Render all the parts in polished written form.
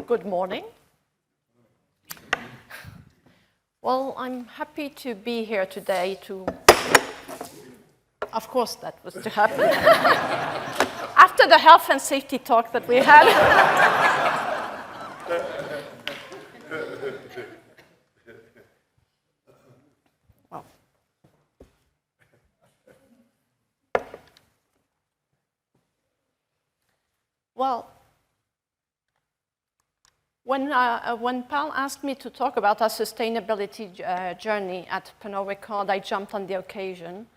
good morning. Well, I'm happy to be here today to, of course that was to happen, after the health and safety talk that we had. Well, when Paul asked me to talk about our sustainability journey at Pernod Ricard, I jumped on the occasion.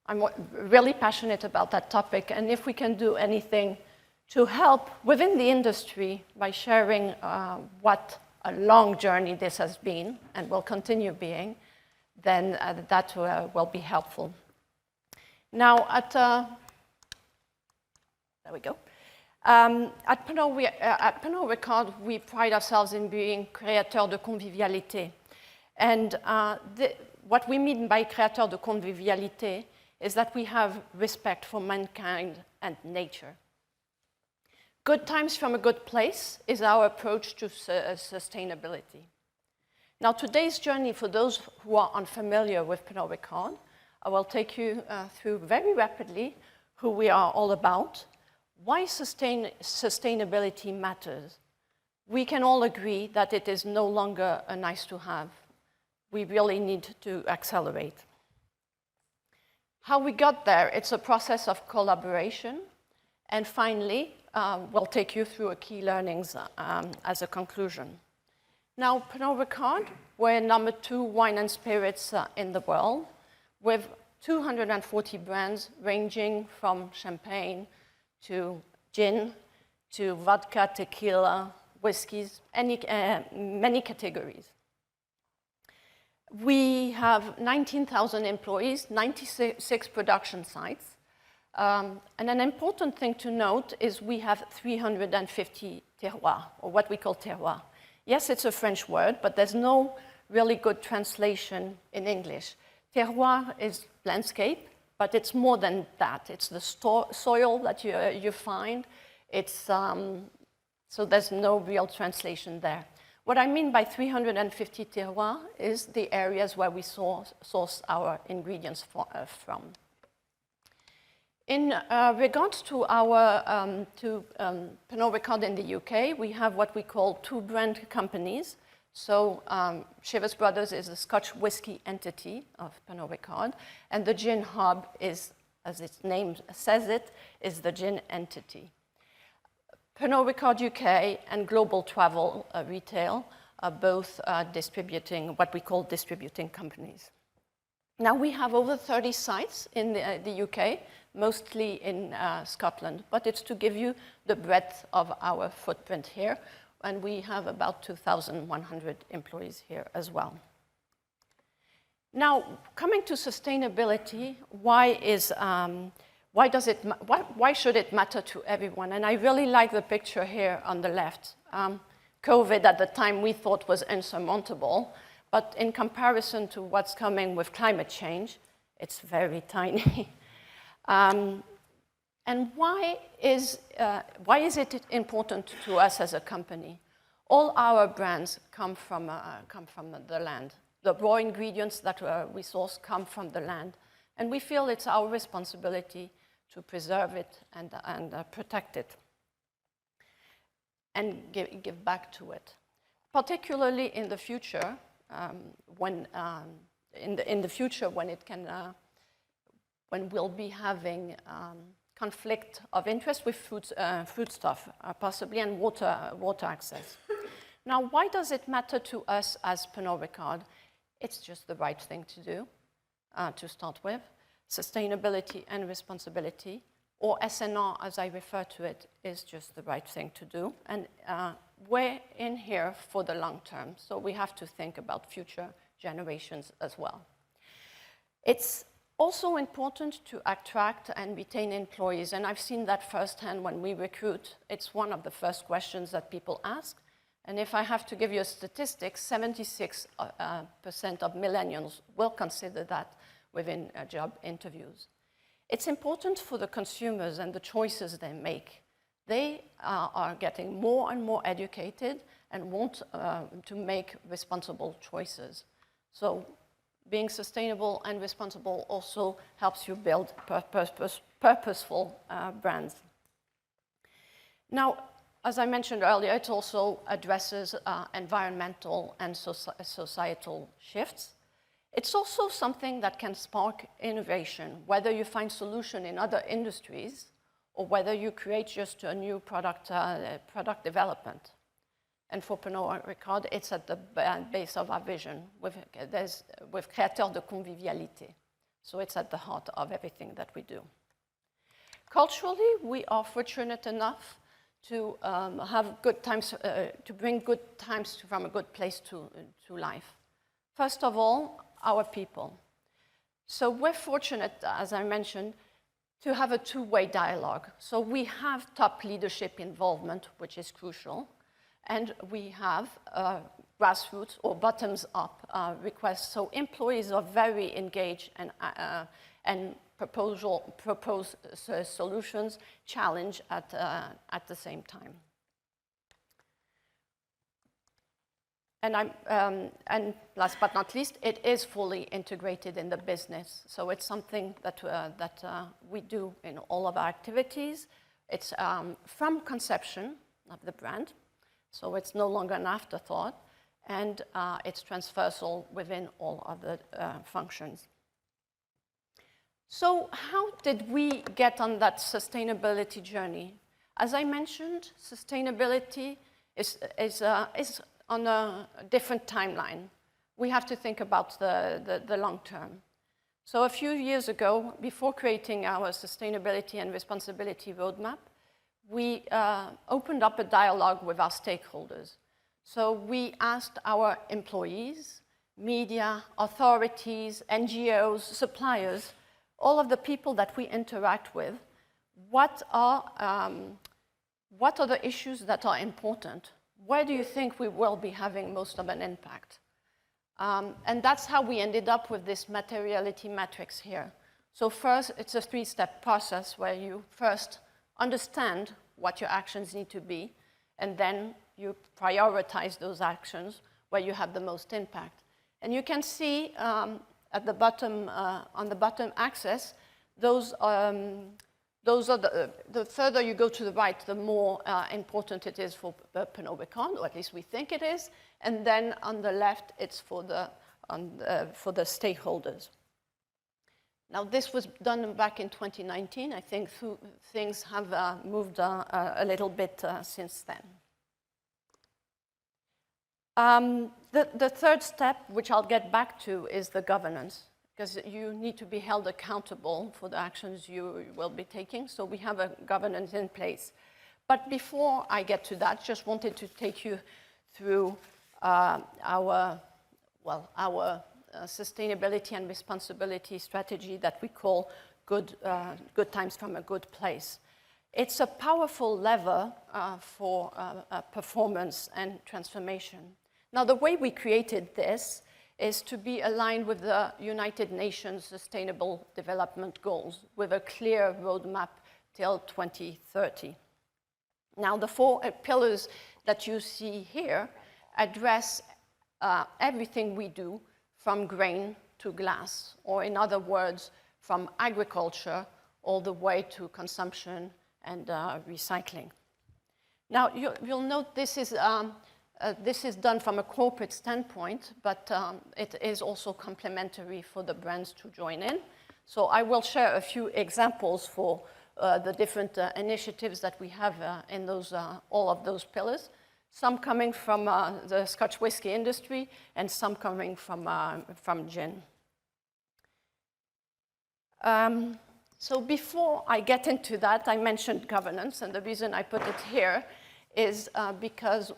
I'm really passionate about that topic, and if we can do anything to help within the industry by sharing what a long journey this has been and will continue being, then that will be helpful. Now, there we go. At Pernod Ricard, we pride ourselves in being créateurs de convivialité. And what we mean by créateurs de convivialité is that we have respect for mankind and nature. Good times from a good place is our approach to sustainability. Now, today's journey, for those who are unfamiliar with Pernod Ricard, I will take you through very rapidly who we are all about, why sustainability matters. We can all agree that it is no longer a nice to have. We really need to accelerate. How we got there, it's a process of collaboration. And finally, we'll take you through key learnings as a conclusion. Now, Pernod Ricard, we're number 2 wine and spirits in the world, with 240 brands ranging from champagne to gin, to vodka, tequila, whiskeys, many categories. We have 19,000 employees, 96 production sites. And an important thing to note is we have 350 terroirs, or what we call terroirs. Yes, it's a French word, but there's no really good translation in English. Terroir is landscape, but it's more than that. It's the soil that you find. It's, so there's no real translation there. What I mean by 350 terroirs is the areas where we source our ingredients from. In regards to our Pernod Ricard in the UK, we have what we call 2 brand companies. So Chivas Brothers is a Scotch whisky entity of Pernod Ricard, and the Gin Hub is, as its name says it, is the gin entity. Pernod Ricard UK and Global Travel Retail are both distributing, what we call distributing companies. Now we have over 30 sites in the UK, mostly in Scotland, but it's to give you the breadth of our footprint here. And we have about 2,100 employees here as well. Now, coming to sustainability, why should it matter to everyone? And I really like the picture here on the left. COVID at the time we thought was insurmountable, but in comparison to what's coming with climate change, it's very tiny. And why is it important to us as a company? All our brands come from the land. The raw ingredients that we source come from the land. And we feel it's our responsibility to preserve it and protect it and give back to it. Particularly in the future, when we'll be having conflict of interest with foodstuff, possibly, and water access. Now, why does it matter to us as Pernod Ricard? It's just the right thing to do, to start with. Sustainability and responsibility, or SNR as I refer to it, is just the right thing to do. And we're in here for the long term, so we have to think about future generations as well. It's also important to attract and retain employees, and I've seen that firsthand when we recruit. It's one of the first questions that people ask. And if I have to give you a statistic, 76% of millennials will consider that within job interviews. It's important for the consumers and the choices they make they are getting more and more educated and want to make responsible choices. So being sustainable and responsible also helps you build purposeful brands. Now, as I mentioned earlier, it also addresses environmental and societal shifts. It's also something that can spark innovation, whether you find solution in other industries or whether you create just a new product development. And for Pernod Ricard, it's at the base of our vision with Créateur de Convivialité. So it's at the heart of everything that we do. Culturally, we are fortunate enough to have good times, to bring good times from a good place to life. First of all, our people. So we're fortunate, as I mentioned, to have a two-way dialogue. So we have top leadership involvement, which is crucial, and we have grassroots or bottoms-up requests. So employees are very engaged and propose solutions, challenge at the same time. And last but not least, it is fully integrated in the business. So it's something that we do in all of our activities. It's from conception of the brand, so it's no longer an afterthought, and it's transversal within all of the functions. So how did we get on that sustainability journey? As I mentioned, sustainability is on a different timeline. We have to think about the long term. So a few years ago, before creating our sustainability and responsibility roadmap, we opened up a dialogue with our stakeholders. So we asked our employees, media, authorities, NGOs, suppliers, all of the people that we interact with, what are the issues that are important? Where do you think we will be having most of an impact? And that's how we ended up with this materiality matrix here. So first, it's a three-step process where you first understand what your actions need to be, and then you prioritize those actions where you have the most impact. And you can see at the bottom, on the bottom axis, those are the further you go to the right, the more important it is for Pernod Ricard, or at least we think it is. And then on the left, it's for the stakeholders. Now, this was done back in 2019. I think things have moved a little bit since then. The third step, which I'll get back to, is the governance, because you need to be held accountable for the actions you will be taking. So we have a governance in place. But before I get to that, just wanted to take you through our sustainability and responsibility strategy that we call good times from a good place. It's a powerful lever for performance and transformation. Now, the way we created this is to be aligned with the United Nations Sustainable Development Goals with a clear roadmap till 2030. Now, the four pillars that you see here address everything we do from grain to glass, or in other words, from agriculture all the way to consumption and recycling. Now, you'll note this is done from a corporate standpoint, but it is also complementary for the brands to join in. So I will share a few examples for the different initiatives that we have in those, all of those pillars. Some coming from the Scotch whiskey industry, and some coming from gin. So before I get into that, I mentioned governance, and the reason I put it here is because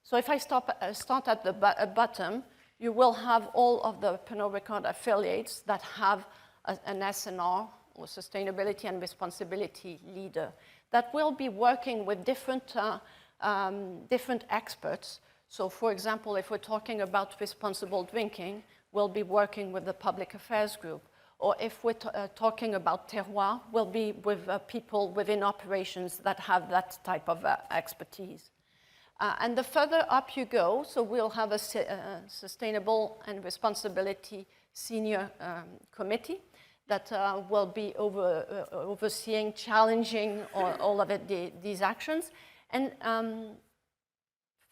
so if I start at the bottom, you will have all of the Pernod Ricard affiliates that have an SNR, or Sustainability and Responsibility Leader, that will be working with different experts. So for example, if we're talking about responsible drinking, we'll be working with the Public Affairs Group. or if we're talking about terroir, will be with people within operations that have that type of expertise. And the further up you go, so we'll have a sustainable and responsibility senior committee that will be overseeing, challenging all of these actions. And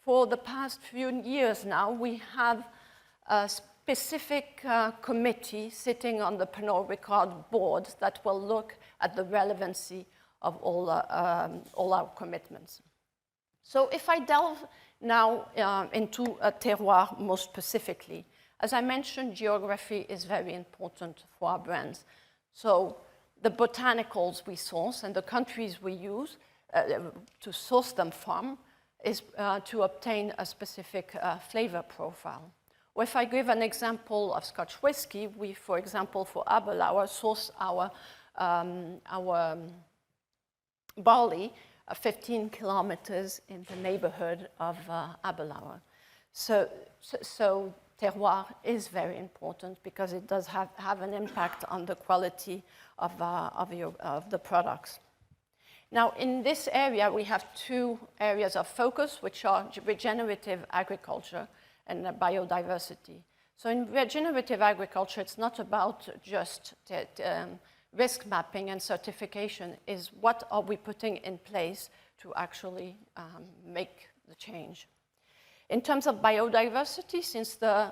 for the past few years now, we have a specific committee sitting on the Pernod Ricard board that will look at the relevancy of all our commitments. So if I delve now into a terroir more specifically, as I mentioned, geography is very important for our brands. So the botanicals we source and the countries we use to source them from is to obtain a specific flavor profile. Or if I give an example of Scotch whiskey, we, for example, for Abelauer, source our barley 15 kilometers in the neighborhood of Abelauer. So terroir is very important because it does have an impact on the quality of the products. Now, in this area, we have two areas of focus, which are regenerative agriculture and biodiversity. So in regenerative agriculture, it's not about just risk mapping and certification, is what are we putting in place to actually make the change. In terms of biodiversity, since the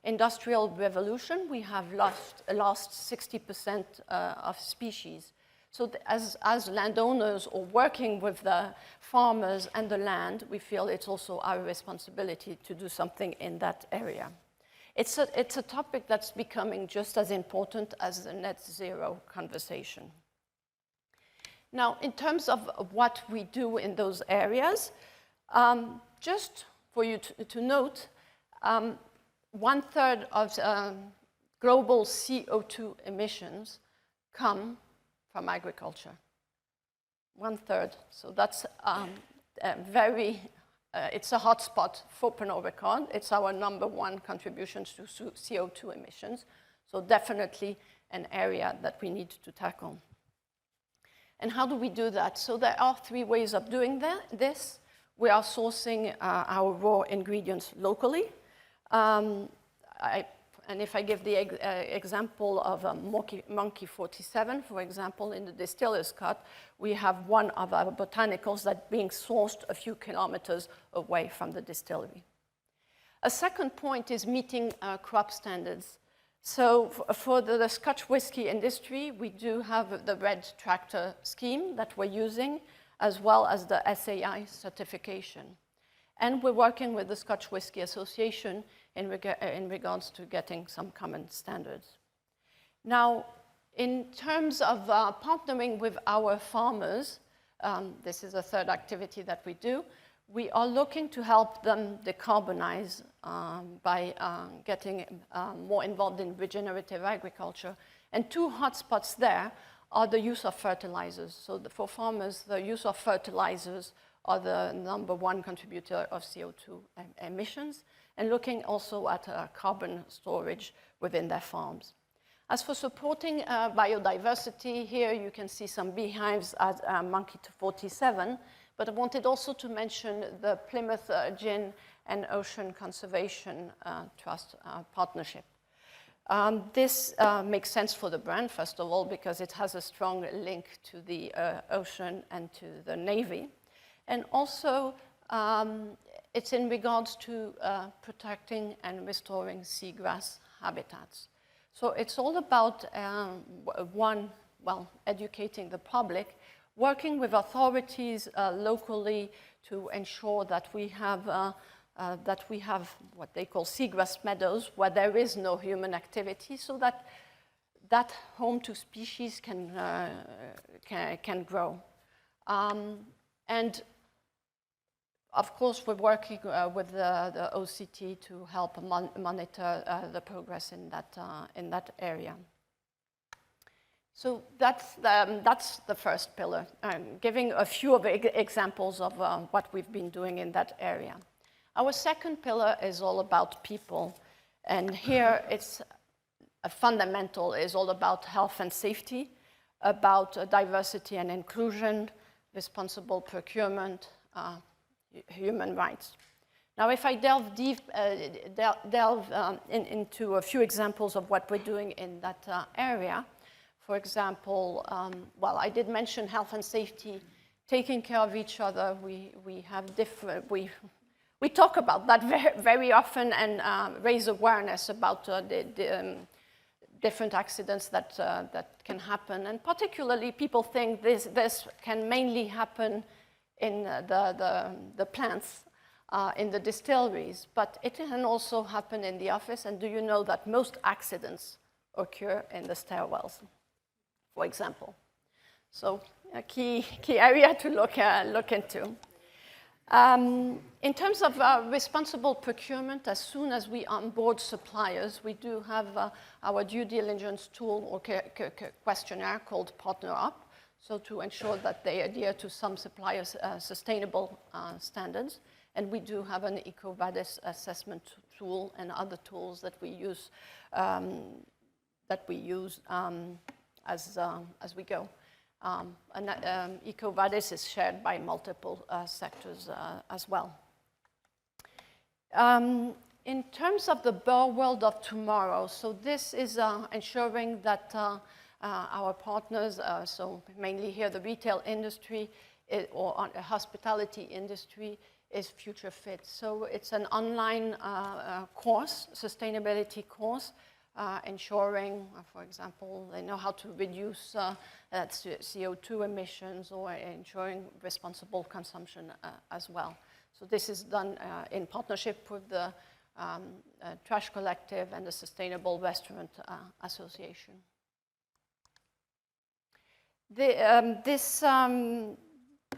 Industrial Revolution, we have lost 60% of species. So as landowners or working with the farmers and the land, we feel it's also our responsibility to do something in that area. It's a topic that's becoming just as important as the net zero conversation. Now, in terms of what we do in those areas, just for you to note, 1/3 of global CO2 emissions come from agriculture. 1/3. So that's it's a hotspot for Pernod Ricard. It's our #1 contribution to CO2 emissions. So definitely an area that we need to tackle. And how do we do that? So there are 3 ways of doing this. We are sourcing our raw ingredients locally. And if I give the example of Monkey 47, for example, in the distiller's cut, we have one of our botanicals that's being sourced a few kilometers away from the distillery. A second point is meeting crop standards. So for the Scotch whiskey industry, we do have the Red Tractor scheme that we're using, as well as the SAI certification. And we're working with the Scotch Whisky Association in regards to getting some common standards. Now, in terms of partnering with our farmers, this is a third activity that we do, we are looking to help them decarbonize by getting more involved in regenerative agriculture. And 2 hotspots there are the use of fertilizers. So for farmers, the use of fertilizers are the #1 contributor of CO2 emissions, and looking also at carbon storage within their farms. As for supporting biodiversity, here you can see some beehives at Monkey 47, but I wanted also to mention the Plymouth Gin and Ocean Conservation Trust partnership. This makes sense for the brand, first of all, because it has a strong link to the ocean and to the Navy. And also, it's in regards to protecting and restoring seagrass habitats. So it's all about, educating the public, working with authorities locally to ensure that we have what they call seagrass meadows, where there is no human activity, so that home to species can grow. And of course, we're working with the OCT to help monitor the progress in that area. So that's the first pillar, giving a few of examples of what we've been doing in that area. Our second pillar is all about people. And here it's fundamental is all about health and safety, about diversity and inclusion, responsible procurement, human rights. Now, if I delve into a few examples of what we're doing in that area, for example, well, I did mention health and safety, taking care of each other. We have different, we talk about that very often and raise awareness about the different accidents that can happen. And particularly, people think this can mainly happen in the plants, in the distilleries, but it can also happen in the office. And do you know that most accidents occur in the stairwells, for example? So a key area to look into. In terms of responsible procurement, as soon as we onboard suppliers, we do have our due diligence tool or questionnaire called Partner Up, so to ensure that they adhere to some suppliers' sustainable standards. And we do have an EcoVadis assessment tool and other tools that we use as we go. EcoVadis is shared by multiple sectors as well. In terms of the Burr world of tomorrow, so this is ensuring that our partners, so mainly here the retail industry or hospitality industry, is future fit. So it's an online course, sustainability course, ensuring, for example, they know how to reduce CO2 emissions or ensuring responsible consumption as well. So this is done in partnership with the Trash Collective and the Sustainable Restaurant Association. This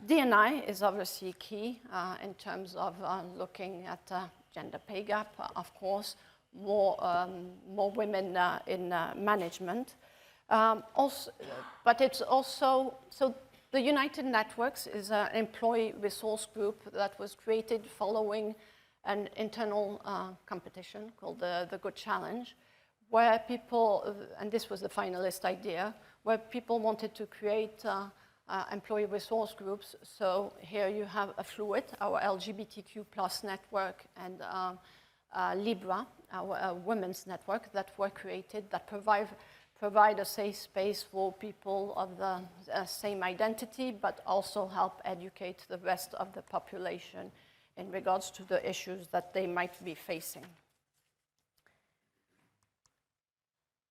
D&I is obviously key in terms of looking at gender pay gap, of course, more women in management. Also, but it's also, so the United Networks is an employee resource group that was created following an internal competition called the Good Challenge, where people, and this was the finalist idea, where people wanted to create employee resource groups. So here you have a Fluid, our LGBTQ+ network, and Libra, our women's network, that were created that provide a safe space for people of the same identity, but also help educate the rest of the population in regards to the issues that they might be facing.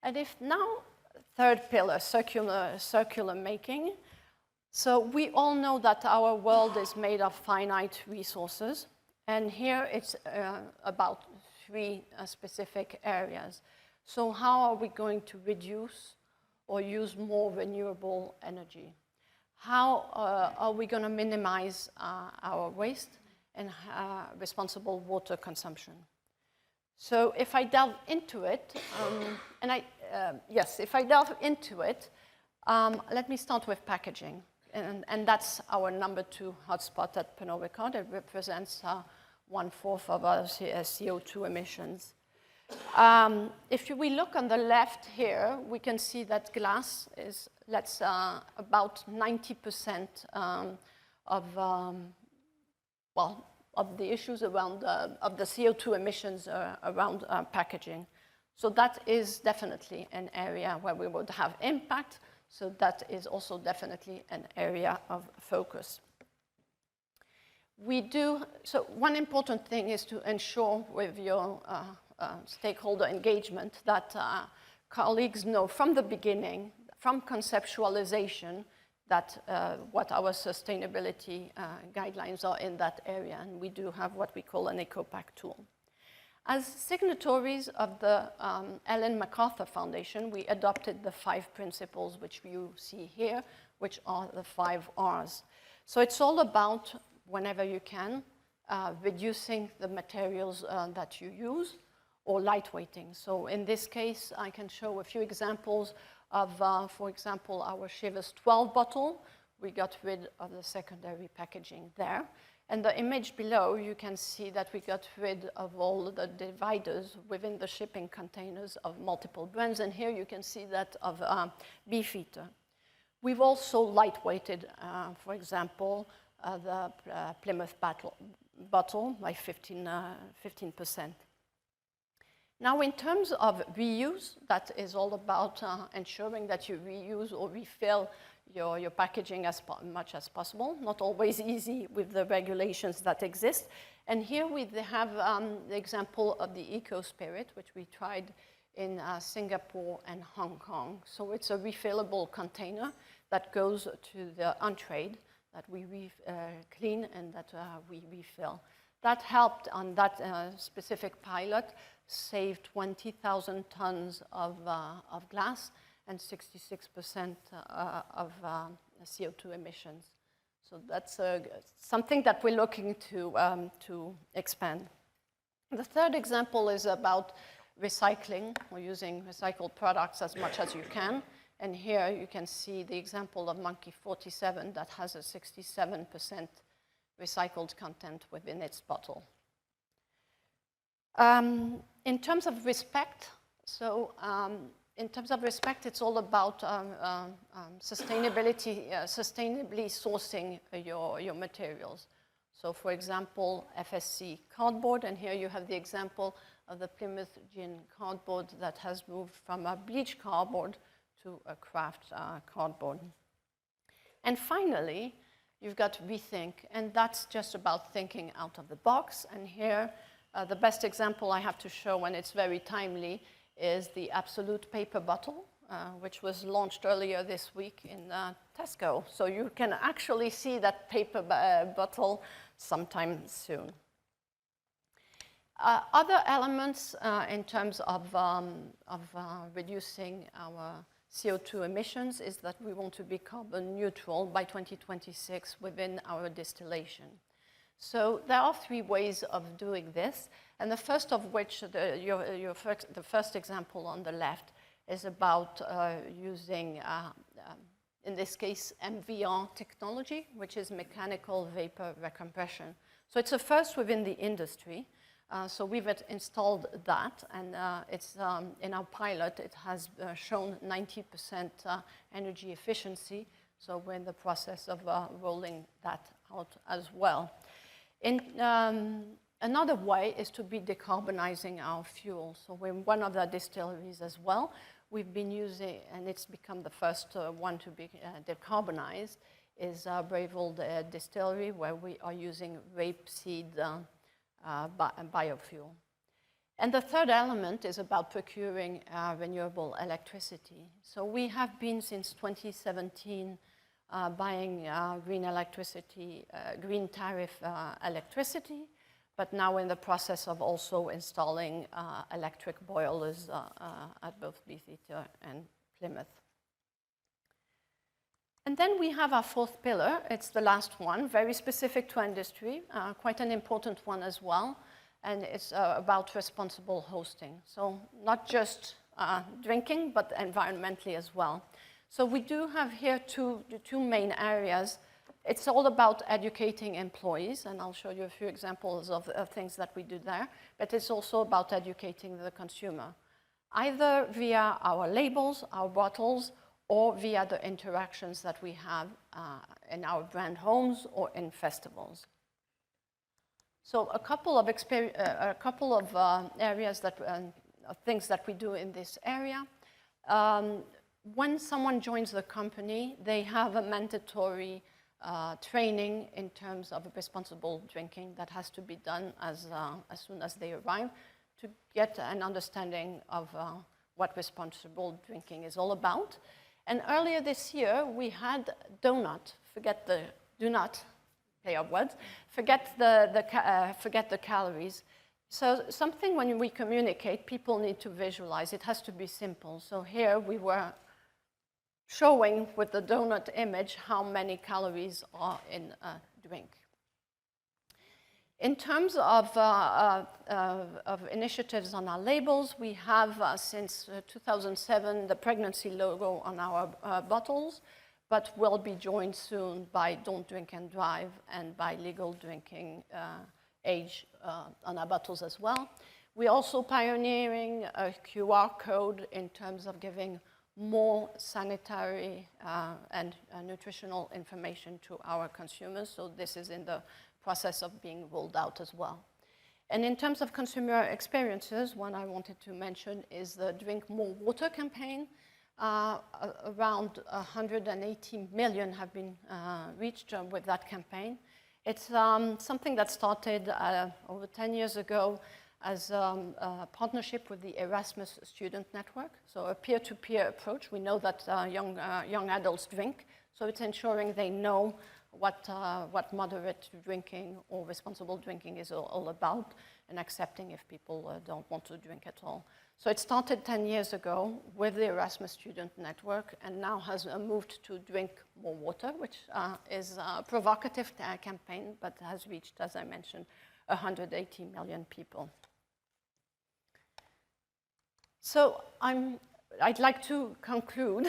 And if now, third pillar, circular making. So we all know that our world is made of finite resources. And here it's about three specific areas. So how are we going to reduce or use more renewable energy? How are we going to minimize our waste and responsible water consumption? So if I delve into it, if I delve into it, let me start with packaging. And that's our number 2 hotspot at Pernod Ricard. It represents 1/4 of our CO2 emissions. If we look on the left here, we can see that glass is about 90% of the issues around of the CO2 emissions around packaging. So that is definitely an area where we would have impact. So that is also definitely an area of focus. So one important thing is to ensure with your stakeholder engagement that colleagues know from the beginning, from conceptualization, that what our sustainability guidelines are in that area. And we do have what we call an EcoPack tool. As signatories of the Ellen MacArthur Foundation, we adopted the 5 principles which you see here, which are the 5 R's. So it's all about, whenever you can, reducing the materials that you use, or lightweighting. So in this case, I can show a few examples of, for example, our Chivas 12 bottle. We got rid of the secondary packaging there. And the image below, you can see that we got rid of all the dividers within the shipping containers of multiple brands. And here you can see that of Beefeater. We've also lightweighted, for example, the Plymouth bottle by 15%. Now, in terms of reuse, that is all about ensuring that you reuse or refill your packaging as much as possible. Not always easy with the regulations that exist. And here we have the example of the Eco Spirit, which we tried in Singapore and Hong Kong. So it's a refillable container that goes to the on-trade that we clean and that we refill. That helped on that specific pilot save 20,000 tons of glass and 66% of CO2 emissions. So that's something that we're looking to expand. The third example is about recycling, or using recycled products as much as you can. And here you can see the example of Monkey 47 that has a 67% recycled content within its bottle. In terms of respect, in terms of respect, it's all about sustainably sourcing your materials. So, for example, FSC cardboard, and here you have the example of the Plymouth Gin cardboard that has moved from a bleached cardboard to a craft cardboard. And finally, you've got rethink, and that's just about thinking out of the box. And here, the best example I have to show, and it's very timely, is the Absolute paper bottle, which was launched earlier this week in Tesco. So you can actually see that paper bottle sometime soon. Other elements in terms of reducing our CO2 emissions is that we want to be carbon neutral by 2026 within our distillation. So there are three ways of doing this, and the first of which, the first example on the left, is about using, in this case, MVR technology, which is mechanical vapor recompression. So it's a first within the industry. So we've installed that, and it's in our pilot, it has shown 90% energy efficiency. So we're in the process of rolling that out as well. Another way is to be decarbonizing our fuel. So we're one of the distilleries as well. We've been using, and it's become the first one to be decarbonized, is Breville Distillery, where we are using rapeseed biofuel. And the third element is about procuring renewable electricity. So we have been, since 2017, buying green electricity, green tariff electricity, but now in the process of also installing electric boilers at both Beefeater and Plymouth. And then we have our fourth pillar. It's the last one, very specific to industry, quite an important one as well, and it's about responsible hosting. So not just drinking, but environmentally as well. So we do have here two main areas. It's all about educating employees, and I'll show you a few examples of things that we do there, but it's also about educating the consumer, either via our labels, our bottles, or via the interactions that we have in our brand homes or in festivals. So a couple of areas that, things that we do in this area. When someone joins the company, they have a mandatory training in terms of responsible drinking that has to be done as soon as they arrive to get an understanding of what responsible drinking is all about. And earlier this year, we had do not, play our words, forget the calories. So something when we communicate, people need to visualize. It has to be simple. So here we were showing with the donut image how many calories are in a drink. In terms of initiatives on our labels, we have since 2007 the pregnancy logo on our bottles. but will be joined soon by Don't Drink and Drive and by legal drinking age on our bottles as well. We're also pioneering a QR code in terms of giving more sanitary and nutritional information to our consumers. So this is in the process of being rolled out as well. And in terms of consumer experiences, one I wanted to mention is the Drink More Water campaign. Around 180 million have been reached with that campaign. It's something that started over 10 years ago as a partnership with the Erasmus Student Network, so a peer-to-peer approach. We know that young adults drink, so it's ensuring they know what moderate drinking or responsible drinking is all about, and accepting if people don't want to drink at all. So it started 10 years ago with the Erasmus Student Network, and now has moved to Drink More Water, which is a provocative campaign, but has reached, as I mentioned, 180 million people. So I'd like to conclude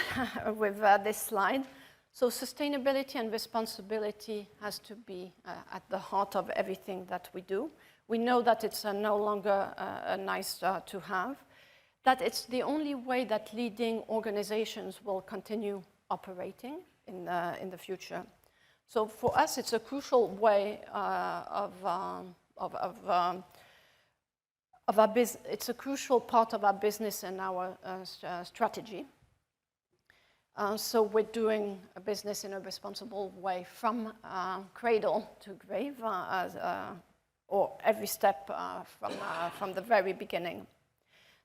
with this slide. So sustainability and responsibility has to be at the heart of everything that we do. We know that it's no longer nice to have, that it's the only way that leading organizations will continue operating in the future. So for us, it's a crucial way it's a crucial part of our business and our strategy. So we're doing a business in a responsible way from cradle to grave, or every step from the very beginning.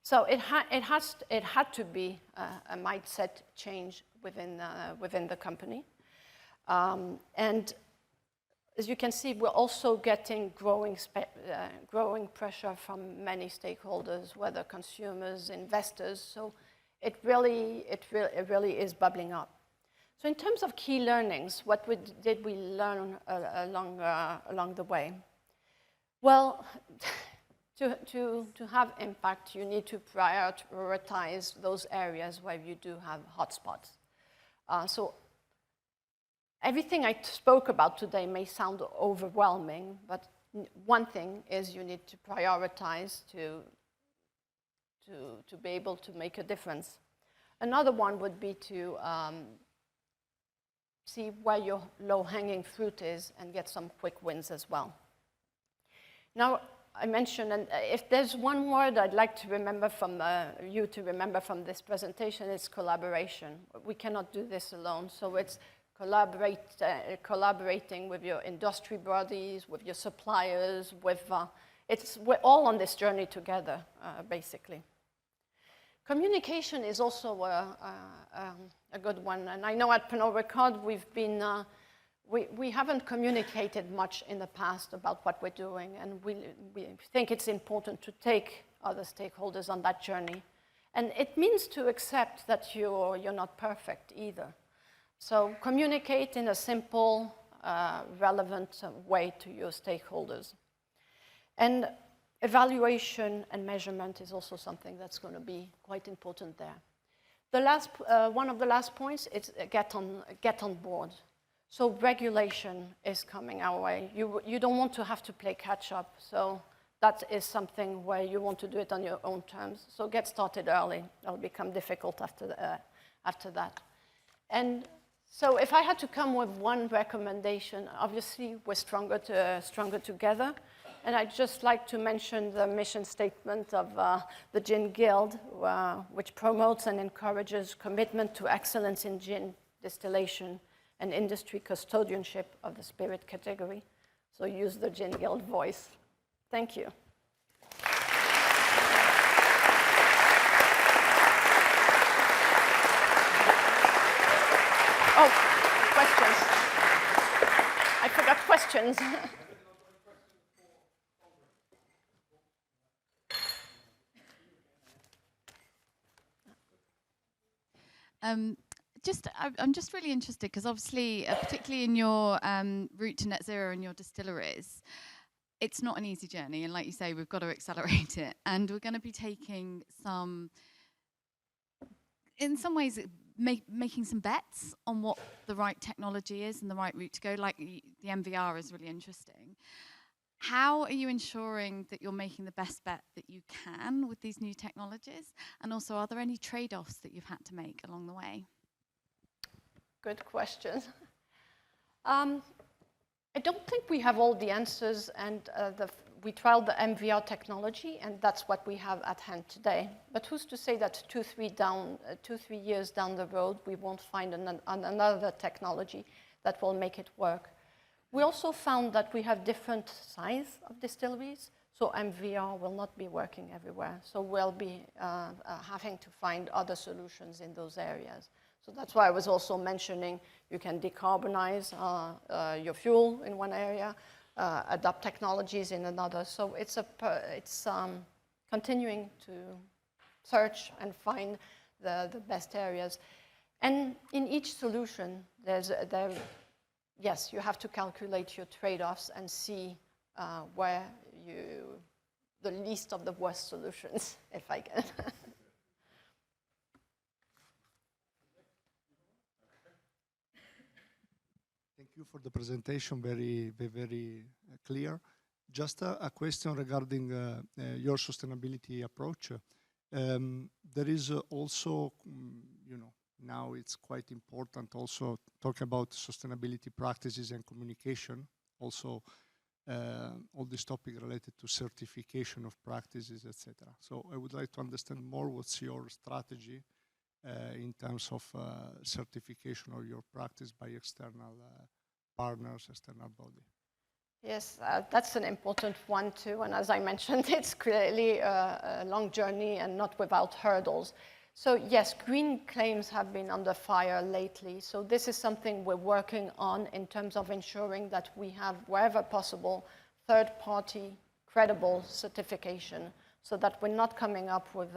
So it had to be a mindset change within the company. And as you can see, we're also getting growing pressure from many stakeholders, whether consumers, investors. So it really is bubbling up. So in terms of key learnings, what did we learn along the way? Well, to have impact, you need to prioritize those areas where you do have hotspots. So everything I spoke about today may sound overwhelming, but one thing is you need to prioritize to be able to make a difference. Another one would be to see where your low-hanging fruit is and get some quick wins as well. Now, I mentioned, and if there's one word I'd like to remember from you to remember from this presentation, it's collaboration. We cannot do this alone, so it's collaborating with your industry bodies, with your suppliers, we're all on this journey together, basically. Communication is also a good one, and I know at Pernod Ricard we haven't communicated much in the past about what we're doing, and we think it's important to take other stakeholders on that journey. And it means to accept that you're not perfect either. So communicate in a simple, relevant way to your stakeholders. And evaluation and measurement is also something that's going to be quite important there. One of the last points is get on board. So regulation is coming our way. You don't want to have to play catch up. So that is something where you want to do it on your own terms. So get started early. It'll become difficult after that. And so if I had to come with one recommendation, obviously we're stronger together. And I'd just like to mention the mission statement of the Gin Guild, which promotes and encourages commitment to excellence in gin distillation and industry custodianship of the spirit category. So use the Gin Guild voice. Thank you. Oh, questions. I forgot questions. I'm just really interested because obviously, particularly in your route to net zero in your distilleries, it's not an easy journey. And like you say, we've got to accelerate it. And we're going to be taking some, in some ways, making some bets on what the right technology is and the right route to go, like the MVR is really interesting. How are you ensuring that you're making the best bet that you can with these new technologies? And also, are there any trade-offs that you've had to make along the way? Good question. I don't think we have all the answers, and we trialed the MVR technology, and that's what we have at hand today. But who's to say that 2-3 years down the road, we won't find another technology that will make it work? We also found that we have different size of distilleries, so MVR will not be working everywhere. So we'll be having to find other solutions in those areas. So that's why I was also mentioning you can decarbonize your fuel in one area, adopt technologies in another. So it's continuing to search and find the best areas. And in each solution, yes, you have to calculate your trade-offs and see where the least of the worst solutions, if I can. Thank you for the presentation, very clear. Just a question regarding your sustainability approach. There is also, now it's quite important also talk about sustainability practices and communication. Also, all this topic related to certification of practices, etc. So I would like to understand more what's your strategy in terms of certification of your practice by external partners, external body. Yes, that's an important one too. And as I mentioned, it's clearly a long journey and not without hurdles. So yes, green claims have been under fire lately. So this is something we're working on in terms of ensuring that we have, wherever possible, third-party credible certification so that we're not coming up with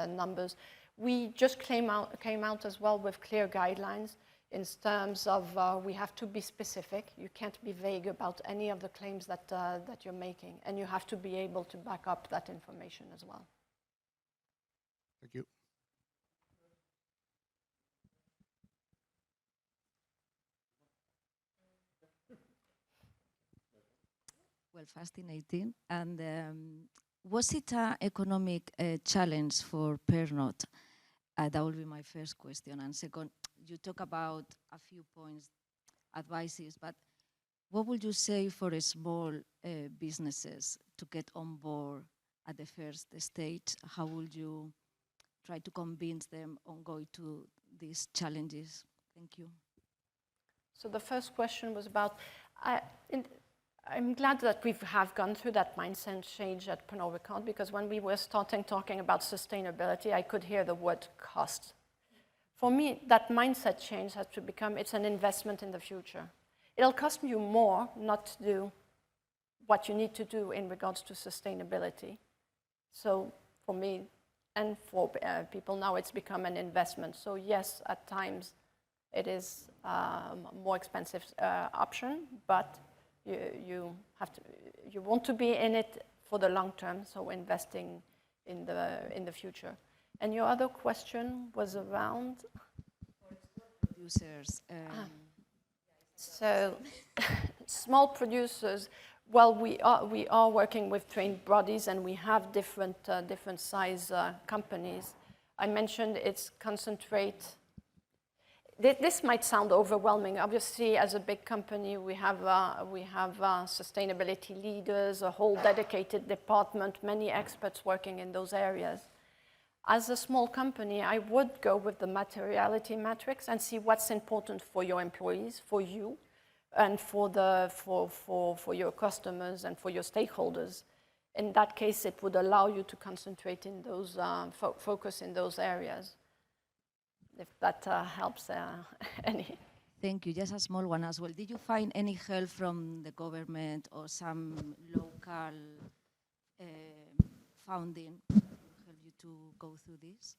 numbers. We just came out as well with clear guidelines in terms of we have to be specific. You can't be vague about any of the claims that you're making, and you have to be able to back up that information as well. Thank you. Well, fascinating. And was it an economic challenge for Pernod? That will be my first question. And second, you talk about a few points, advices, but what would you say for small businesses to get on board at the first stage? How would you try to convince them on going to these challenges? Thank you. So the first question was about, I'm glad that we have gone through that mindset change at Pernod Ricard, because when we were talking about sustainability, I could hear the word cost. For me, that mindset change has to become, it's an investment in the future. It'll cost you more not to do what you need to do in regards to sustainability. So for me and for people now, it's become an investment. So yes, at times it is a more expensive option, but you want to be in it for the long term, so investing in the future. And your other question was around Producers. So small producers. Well, we are working with trained bodies, and we have different size companies. I mentioned it's concentrate. This might sound overwhelming. Obviously, as a big company, we have sustainability leaders, a whole dedicated department, many experts working in those areas. As a small company, I would go with the materiality matrix and see what's important for your employees, for you, and for your customers and for your stakeholders. In that case, it would allow you to concentrate in those, focus in those areas. If that helps any. Thank you. Just a small one as well. Did you find any help from the government or some local funding to help you to go through this?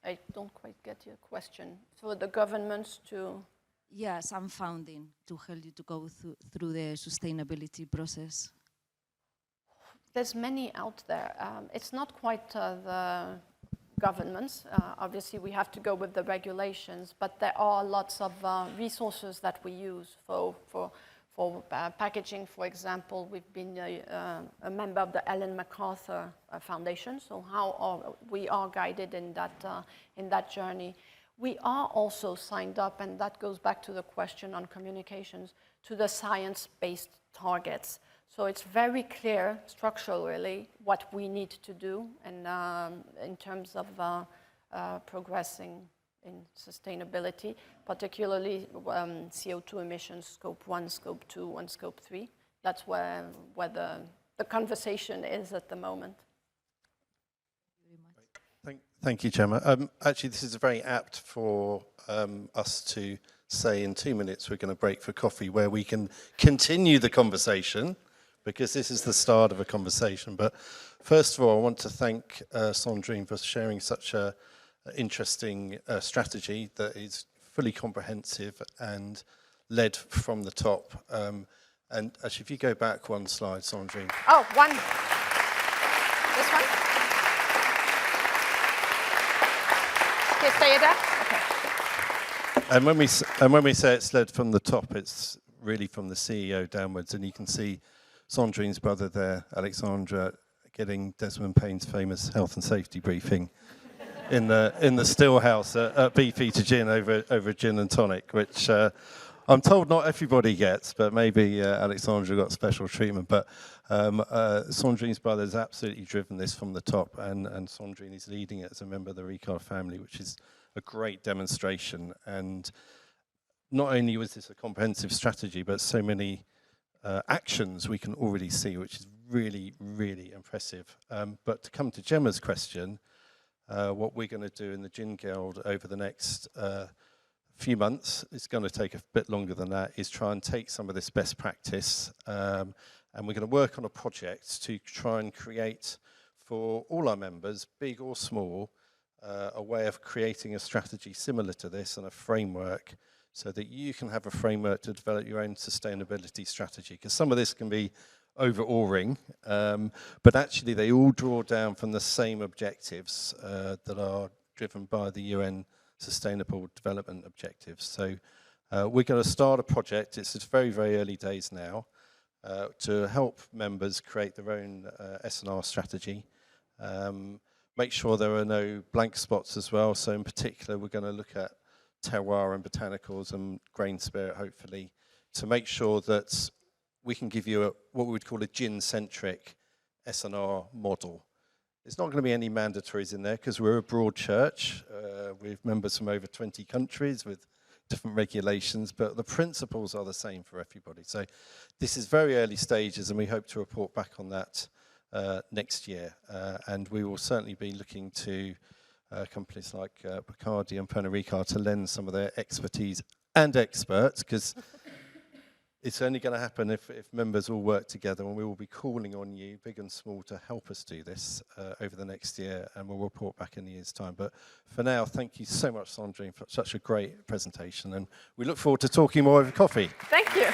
I don't quite get your question. For the governments to? Yeah, some funding to help you to go through the sustainability process. There's many out there. It's not quite governments. Obviously, we have to go with the regulations, but there are lots of resources that we use for packaging. For example, we've been a member of the Ellen MacArthur Foundation, so we are guided in that journey. We are also signed up, and that goes back to the question on communications, to the science-based targets. So it's very clear structurally what we need to do and in terms of progressing in sustainability, particularly CO2 emissions, Scope 1, Scope 2, and Scope 3. That's where the conversation is at the moment. Thank you, Gemma. Actually, this is very apt for us to say in 2 minutes we're going to break for coffee, where we can continue the conversation, because this is the start of a conversation. But first of all, I want to thank Sandrine for sharing such an interesting strategy that is fully comprehensive and led from the top. And actually, if you go back one slide, Sandrine. Oh, one. This one? Can you stay there? Okay. And when we say it's led from the top, it's really from the CEO downwards. And you can see Sandrine's brother there, Alexandra, getting Desmond Payne's famous health and safety briefing in the still house at Beefeater Gin over gin and tonic, which I'm told not everybody gets, but maybe Alexandra got special treatment. But Sandrine's brother has absolutely driven this from the top, and Sandrine is leading it as a member of the Ricard family, which is a great demonstration. And not only was this a comprehensive strategy, but so many actions we can already see, which is really, really impressive. But to come to Gemma's question, what we're going to do in the Gin Guild over the next few months, it's going to take a bit longer than that, is try and take some of this best practice, and we're going to work on a project to try and create for all our members, big or small, a way of creating a strategy similar to this and a framework, so that you can have a framework to develop your own sustainability strategy. Because some of this can be overawing, but actually they all draw down from the same objectives that are driven by the UN Sustainable Development Objectives. So we're going to start a project, it's very, very early days now, to help members create their own S&R strategy. Make sure there are no blank spots as well. So in particular, we're going to look at terroir and botanicals and grain spirit, hopefully, to make sure that we can give you what we would call a gin-centric S&R model. There's not going to be any mandatories in there because we're a broad church with members from over 20 countries with different regulations, but the principles are the same for everybody. So this is very early stages, and we hope to report back on that next year. And we will certainly be looking to companies like Bacardi and Pernod Ricard to lend some of their expertise and experts, because it's only going to happen if members all work together, and we will be calling on you, big and small, to help us do this over the next year, and we'll report back in a year's time. But for now, thank you so much, Sandrine, for such a great presentation, and we look forward to talking more over coffee. Thank you.